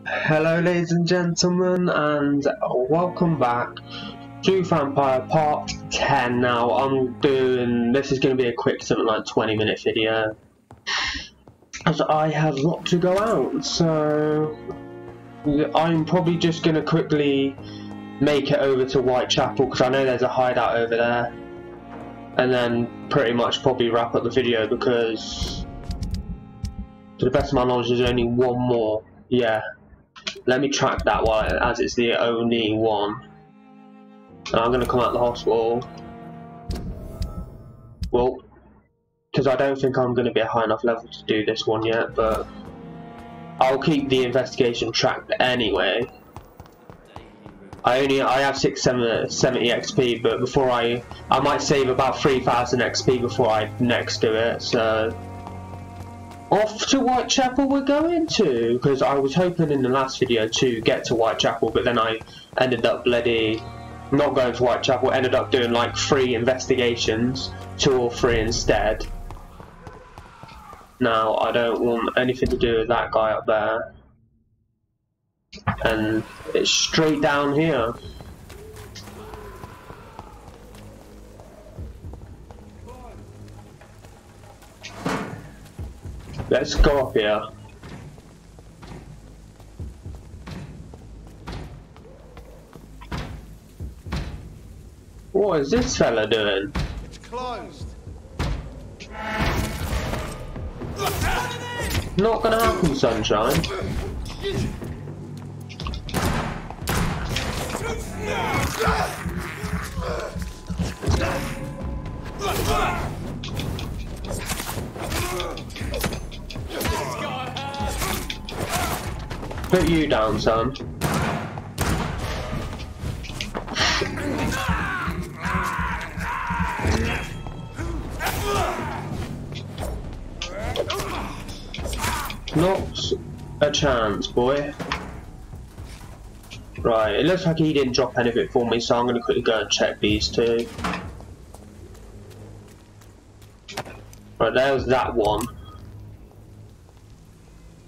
Hello ladies and gentlemen, and welcome back to Vampyr Part 10. Now this is going to be a quick, something like 20-minute video, as I have got to go out, so I'm probably just going to quickly make it over to Whitechapel, because I know there's a hideout over there, and then pretty much probably wrap up the video, because to the best of my knowledge there's only one more. Yeah. Let me track that one, as it's the only one. And I'm going to come out of the hospital. Well, because I don't think I'm going to be a high enough level to do this one yet, but I'll keep the investigation tracked anyway. I have 670 XP, but before I might save about 3000 XP before I next do it, so off to Whitechapel we're going to, because I was hoping in the last video to get to Whitechapel, but then I ended up not going to Whitechapel, ended up doing like 3 investigations, 2 or 3 instead. Now I don't want anything to do with that guy up there, and it's straight down here. Let's go up here. What is this fella doing? It's closed. Not gonna happen, sunshine. Put you down, son. Not a chance, boy. Right, it looks like he didn't drop anything for me, so I'm going to quickly go and check these two. Right, there's that one.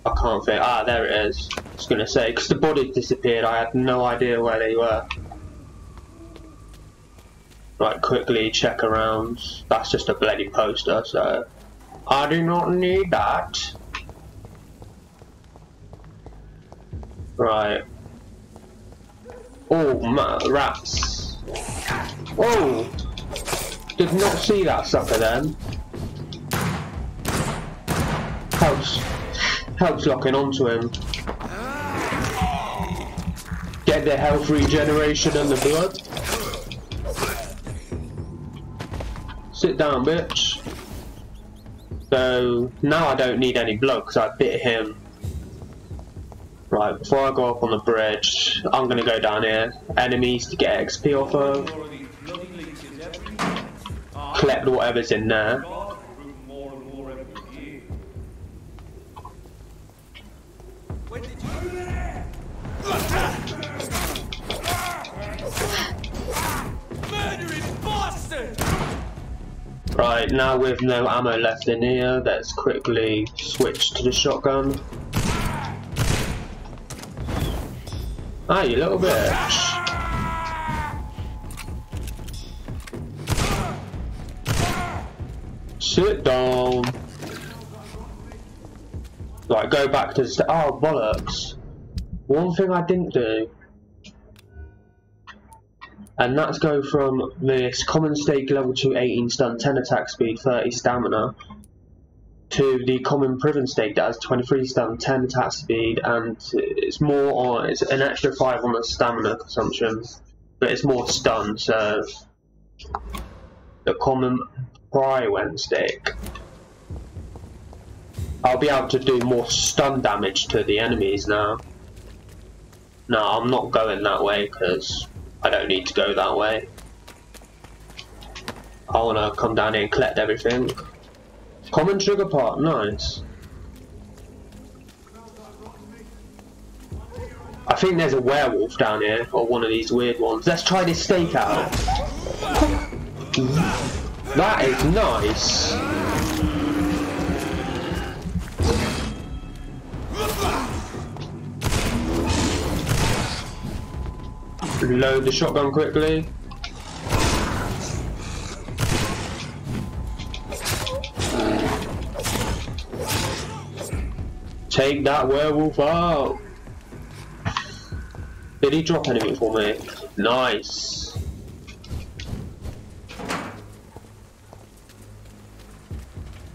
I can't think. Ah, there it is. I was going to say, because the bodies disappeared, I had no idea where they were. Right, quickly check around. That's just a bloody poster, so I do not need that. Right. Oh, rats. Oh! Did not see that sucker then. Helps locking onto him. Get the health regeneration and the blood. Sit down, bitch. So now I don't need any blood because I bit him. Right, before I go up on the bridge, I'm gonna go down here. Enemies to get XP off of. Collect whatever's in there. Right, now with no ammo left in here, let's quickly switch to the shotgun. Ah, you little bitch. Sit down. Right, go back to the oh, bollocks. One thing I didn't do, and that's go from this common stake level 2 18 stun 10 attack speed 30 stamina to the common prison stake that has 23 stun 10 attack speed, and it's an extra 5 on the stamina consumption, but it's more stun. So the common prison stake, I'll be able to do more stun damage to the enemies now. No, I'm not going that way because I don't need to go that way. I want to come down here and collect everything. Common sugar part, nice. I think there's a werewolf down here, or one of these weird ones. Let's try this steak out. That is nice. Load the shotgun quickly. Take that werewolf out. Did he drop anything for me? Nice.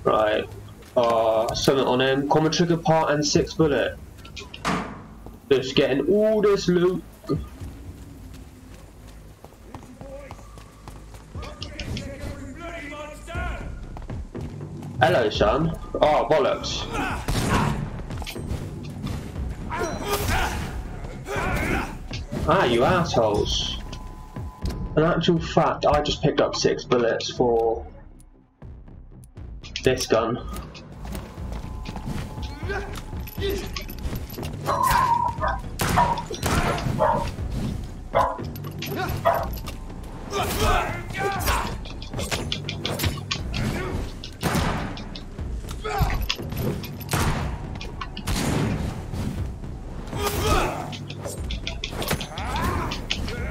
Right. Something on him. Common trigger part and 6 bullet. Just getting all this loot. Hello, son. Oh, bollocks. Ah, you assholes. In actual fact, I just picked up 6 bullets for this gun.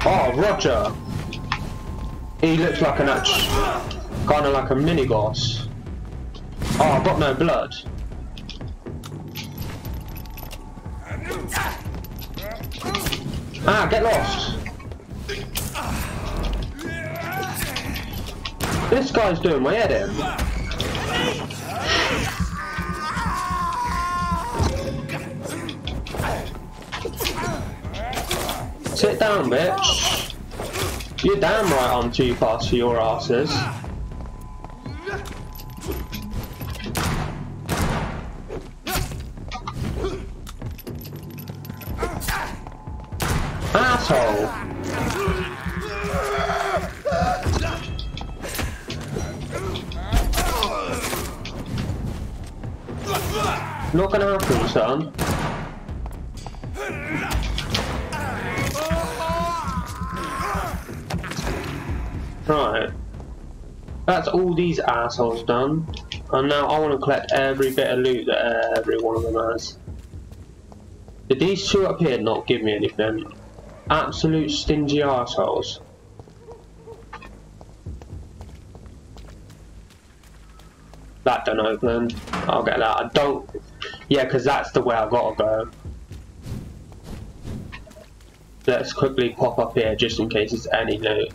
Oh, Roger! He looks like an kind of like a mini boss. Oh, I've got no blood. Ah, get lost! This guy's doing my head in. Sit down, bitch. You're damn right I'm too fast for your asses. Asshole. Not gonna happen, son. Right. That's all these assholes done. And now I want to collect every bit of loot that every one of them has. Did these two up here not give me anything? Absolute stingy assholes. That don't open. I'll get that. I don't. Yeah, because that's the way I gotta go. Let's quickly pop up here just in case there's any loot.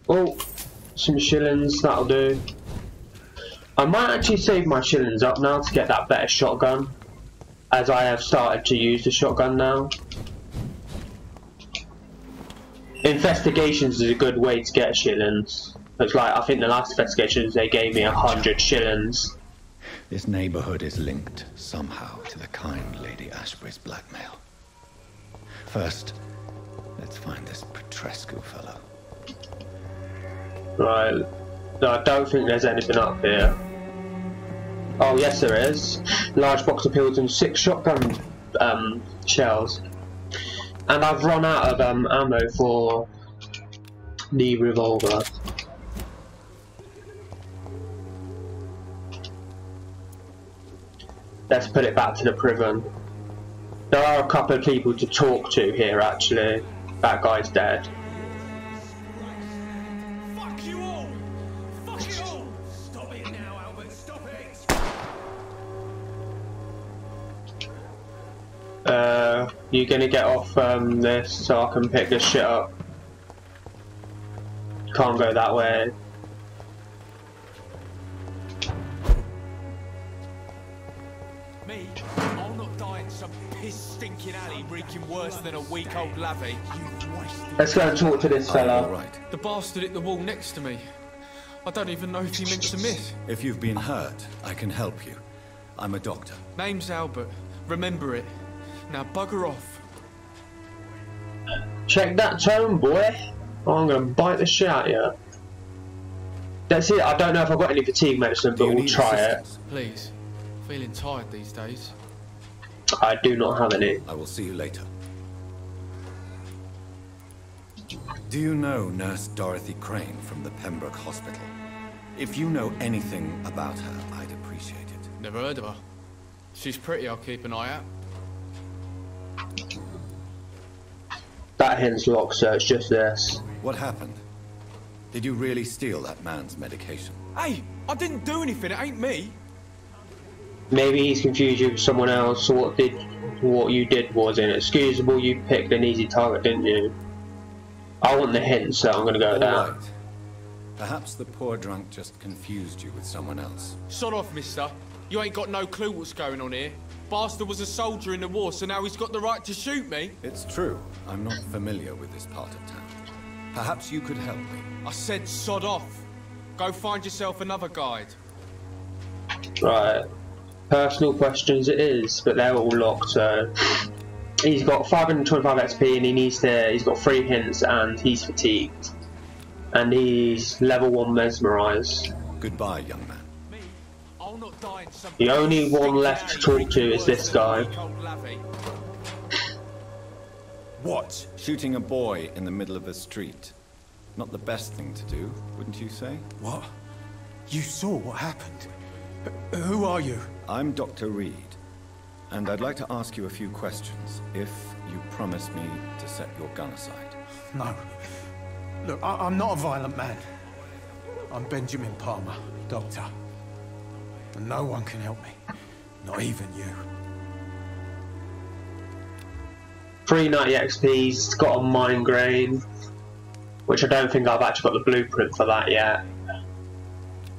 Oh, some shillings, that'll do. I might actually save my shillings up now to get that better shotgun, as I have started to use the shotgun now. Investigations is a good way to get shillings. It's like, I think the last investigations they gave me 100 shillings. This neighborhood is linked somehow to the kind Lady Ashbury's blackmail. First, let's find this Petrescu fellow. Right. No, I don't think there's anything up here. Oh, yes there is. Large box of pills and 6 shotgun shells. And I've run out of ammo for the revolver. Let's put it back to the prison. There are a couple of people to talk to here actually. That guy's dead. Fuck you all! Fuck it all! Stop it now, Albert, stop it! You gonna get off this so I can pick this shit up? Can't go that way. Me? I'll not die in some piss-stinking alley reeking worse than a week-old lavvy. You wasted... Let's go and talk to this fella. Right. The bastard at the wall next to me. I don't even know if he meant to miss. If you've been hurt, I can help you. I'm a doctor. Name's Albert. Remember it. Now bugger off. Check that tone, boy. Oh, I'm gonna bite the shit out of you. That's it. I don't know if I've got any fatigue medicine, but we'll try it. Please. Feeling tired these days. I do not have any. I will see you later. Do you know Nurse Dorothy Crane from the Pembroke Hospital? If you know anything about her, I'd appreciate it. Never heard of her. She's pretty, I'll keep an eye out. That hint's locked, so it's just this. What happened? Did you really steal that man's medication? Hey, I didn't do anything, it ain't me. Maybe he's confused you with someone else. What you did was inexcusable. You picked an easy target, didn't you? I want the hint, so I'm gonna go with that. All right. Perhaps the poor drunk just confused you with someone else. Sod off, mister. You ain't got no clue what's going on here. Bastard was a soldier in the war, so now he's got the right to shoot me. It's true. I'm not familiar with this part of town. Perhaps you could help me. I said sod off. Go find yourself another guide. Right. Personal questions it is, but they're all locked, so... He's got 525 XP and he's got 3 hints and he's fatigued. And he's level 1 mesmerised. Goodbye, young man. The only one left to talk to is this guy. What? Shooting a boy in the middle of a street. Not the best thing to do, wouldn't you say? What? You saw what happened? Who are you? I'm Dr. Reed, and I'd like to ask you a few questions, if you promise me to set your gun aside. No. Look, I'm not a violent man. I'm Benjamin Palmer, doctor. And no one can help me. Not even you. 390 XP, he's got a migraine, which I don't think I've actually got the blueprint for that yet.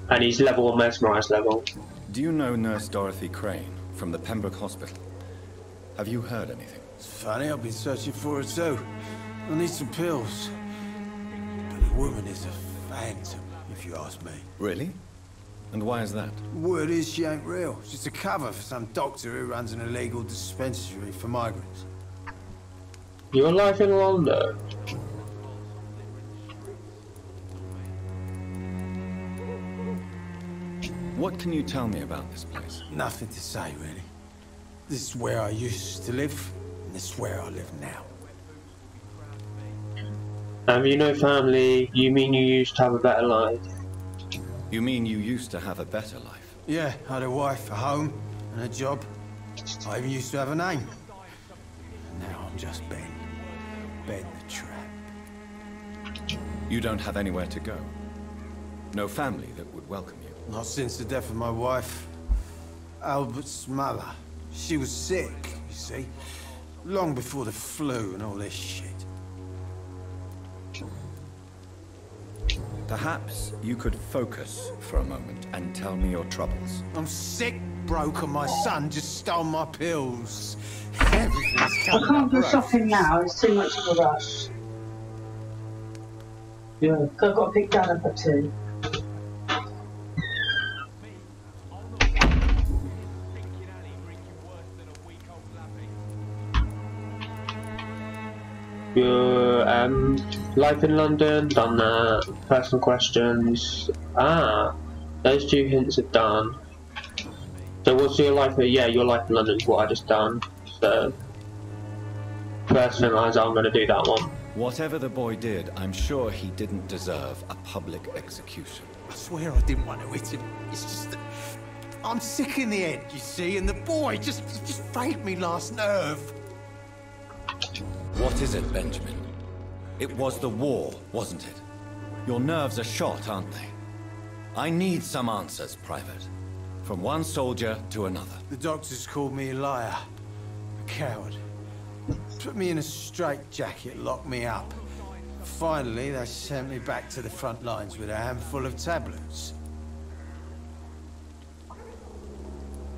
And he's level 1 mesmerised level. Do you know Nurse Dorothy Crane from the Pembroke Hospital? Have you heard anything? It's funny, I've been searching for her too. I need some pills. But the woman is a phantom, if you ask me. Really? And why is that? Word is she ain't real. She's a cover for some doctor who runs an illegal dispensary for migrants. Your life in London? What can you tell me about this place? Nothing to say, really. This is where I used to live, and this is where I live now. Have you no family? You mean you used to have a better life? You mean you used to have a better life? Yeah, I had a wife, a home, and a job. I even used to have a name. Now I'm just Ben. Ben the Trap. You don't have anywhere to go? No family that would welcome you? Not since the death of my wife, Albert's mother. She was sick, you see. Long before the flu and all this shit. Perhaps you could focus for a moment and tell me your troubles. I'm sick, broke, and my son just stole my pills. Everything's I coming can't up go rough. shopping now, it's too much of a rush. Yeah. I've got to pick Dad up at 2. Your life in London, done that. Personal questions. Those 2 hints are done. So what's your life? Yeah, your life in London is what I just done. So first thing I'm going to do that one. Whatever the boy did, I'm sure he didn't deserve a public execution. I swear I didn't want to hit him. It's just that I'm sick in the head, you see, and the boy just failed me last nerve. What is it, Benjamin? It was the war, wasn't it? Your nerves are shot, aren't they? I need some answers, Private. From one soldier to another. The doctors called me a liar, a coward. Put me in a straitjacket, locked me up. Finally, they sent me back to the front lines with a handful of tablets.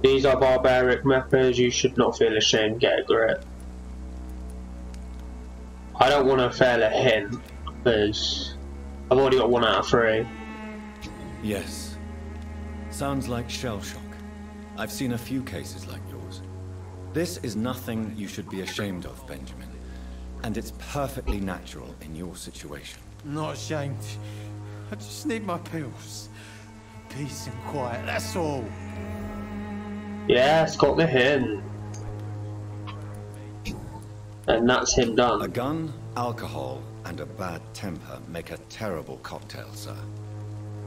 These are barbaric methods. You should not feel ashamed. Get a grip. I don't want to fail a hint because I've already got 1 out of 3. Yes. Sounds like shell shock. I've seen a few cases like yours. This is nothing you should be ashamed of, Benjamin. And it's perfectly natural in your situation. I'm not ashamed. I just need my pills. Peace and quiet, that's all. Yes, got the hint. And that's him done. A gun, alcohol, and a bad temper make a terrible cocktail, sir.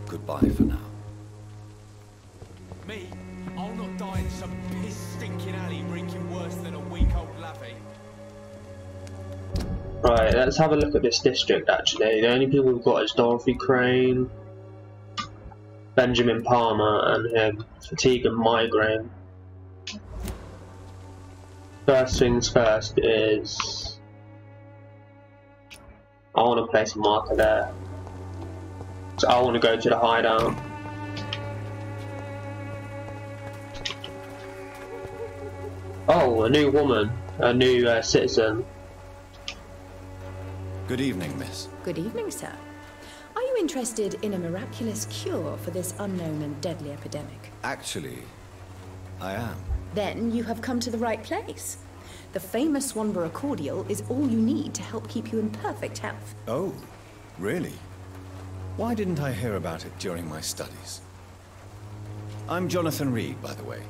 Goodbye for now. Me? I'll not die in some piss-stinking alley reeking worse than a week-old lavvy. Right, let's have a look at this district actually. The only people we've got is Dorothy Crane, Benjamin Palmer, and him. Fatigue and migraine. First things first is I want to place a marker there. So I want to go to the hideout. Oh, a new woman, a new citizen. Good evening, miss. Good evening, sir. Are you interested in a miraculous cure for this unknown and deadly epidemic? Actually, I am. Then you have come to the right place. The famous Swanborough cordial is all you need to help keep you in perfect health. Oh, really? Why didn't I hear about it during my studies? I'm Jonathan Reed, by the way.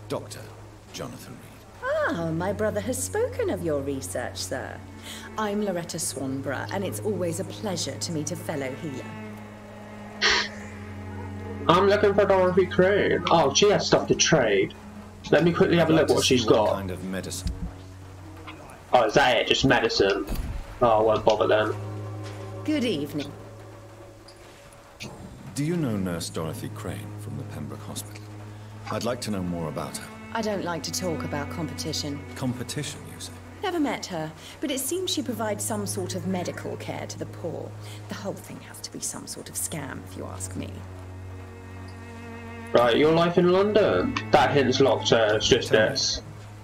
Dr. Jonathan Reed. Ah, my brother has spoken of your research, sir. I'm Loretta Swanborough, and it's always a pleasure to meet a fellow healer. I'm looking for Dorothy Crane. Oh, she has stuff to trade. Let me quickly have a look what she's got. What kind of medicine? Oh, is that it? Just medicine? Oh, I won't bother then. Good evening. Do you know Nurse Dorothy Crane from the Pembroke Hospital? I'd like to know more about her. I don't like to talk about competition. Competition, you say? Never met her, but it seems she provides some sort of medical care to the poor. The whole thing has to be some sort of scam, if you ask me. Right, your life in London. That hint's locked, it's just this.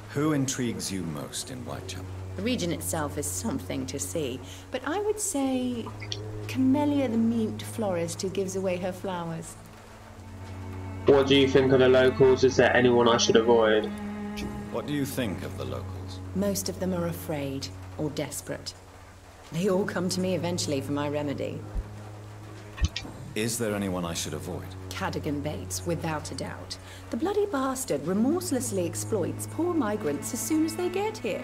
Who intrigues you most in Whitechapel? The region itself is something to see, but I would say Camellia the mute florist who gives away her flowers. What do you think of the locals? Is there anyone I should avoid? What do you think of the locals? Most of them are afraid or desperate. They all come to me eventually for my remedy. Is there anyone I should avoid? Cadogan Bates, without a doubt. The bloody bastard remorselessly exploits poor migrants as soon as they get here.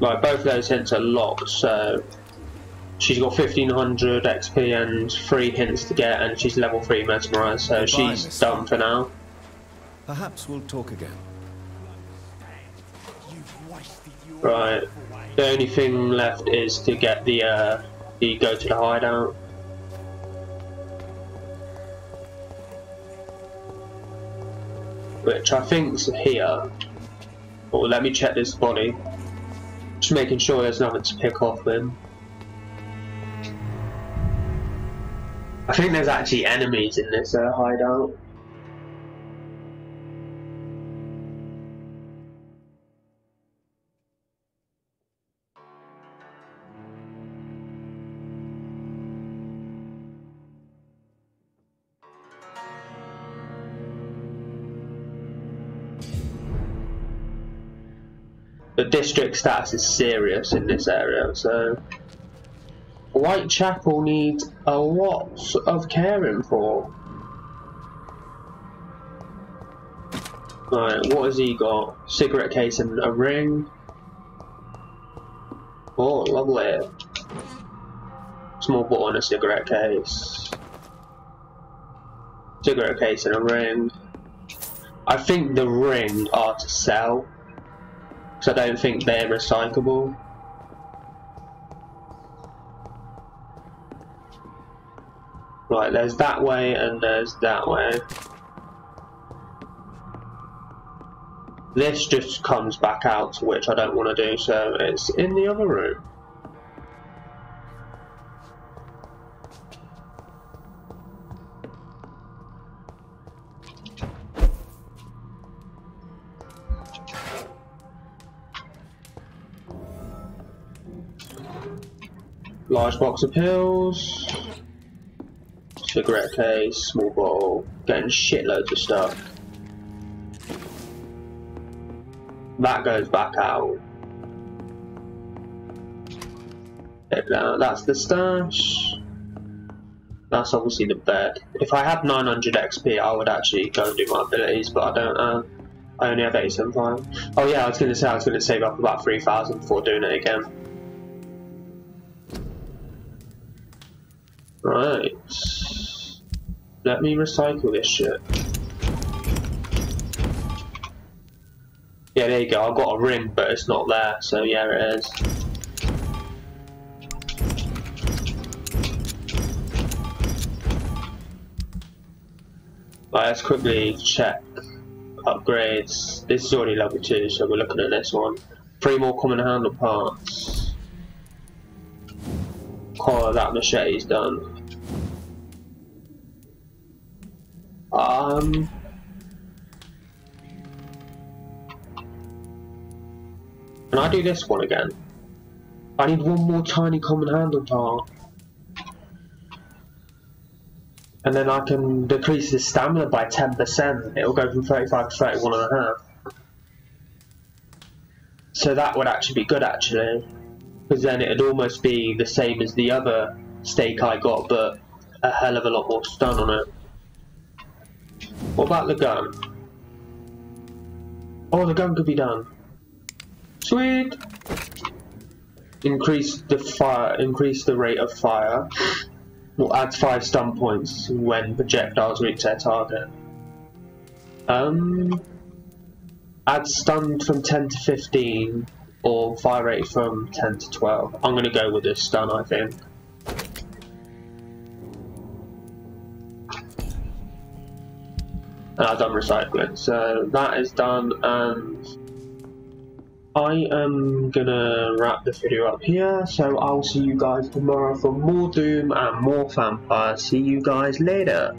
Right, both of those hints are locked, so she's got 1500 XP and 3 hints to get, and she's level 3 mesmerized, so Goodbye, she's done for now. Perhaps we'll talk again. Right, the only thing left is to get the go to the hideout. Which I think's here. Oh, let me check this body. Just making sure there's nothing to pick off him. I think there's actually enemies in this hideout. The district status is serious in this area, so Whitechapel needs a lot of caring for. Right, what has he got? Cigarette case and a ring. Oh, lovely. Small bottle and a cigarette case. Cigarette case and a ring. I think the ring are to sell, because I don't think they're recyclable. Right, there's that way and there's that way. This just comes back out, to which I don't want to do, so it's in the other room. Large box of pills, cigarette case, small bottle, getting shitloads of stuff. That goes back out. That's the stash. That's obviously the bed. If I had 900 XP, I would actually go and do my abilities, but I don't. I only have 87.5. Oh yeah, I was going to say I was going to save up about 3,000 before doing it again. Right. Let me recycle this shit. Yeah, there you go. I got a ring, but it's not there. So yeah, it is. Right, let's quickly check upgrades. This is already level 2, so we're looking at this one. 3 more common handle parts. Oh, that machete's done. Can I do this one again? I need 1 more tiny common handle part. And then I can decrease the stamina by 10%. It'll go from 35 to 31.5. So that would actually be good, actually. Because then it'd almost be the same as the other stake I got, but a hell of a lot more stun on it. What about the gun? Oh, the gun could be done. Sweet! Increase the rate of fire. Will add 5 stun points when projectiles reach their target. Add stun from 10 to 15, or fire rate from 10 to 12. I'm going to go with this stun, I think. And I've done recycling, so that is done, and I am gonna wrap the video up here, so I'll see you guys tomorrow for more Doom and more Vampyr. See you guys later.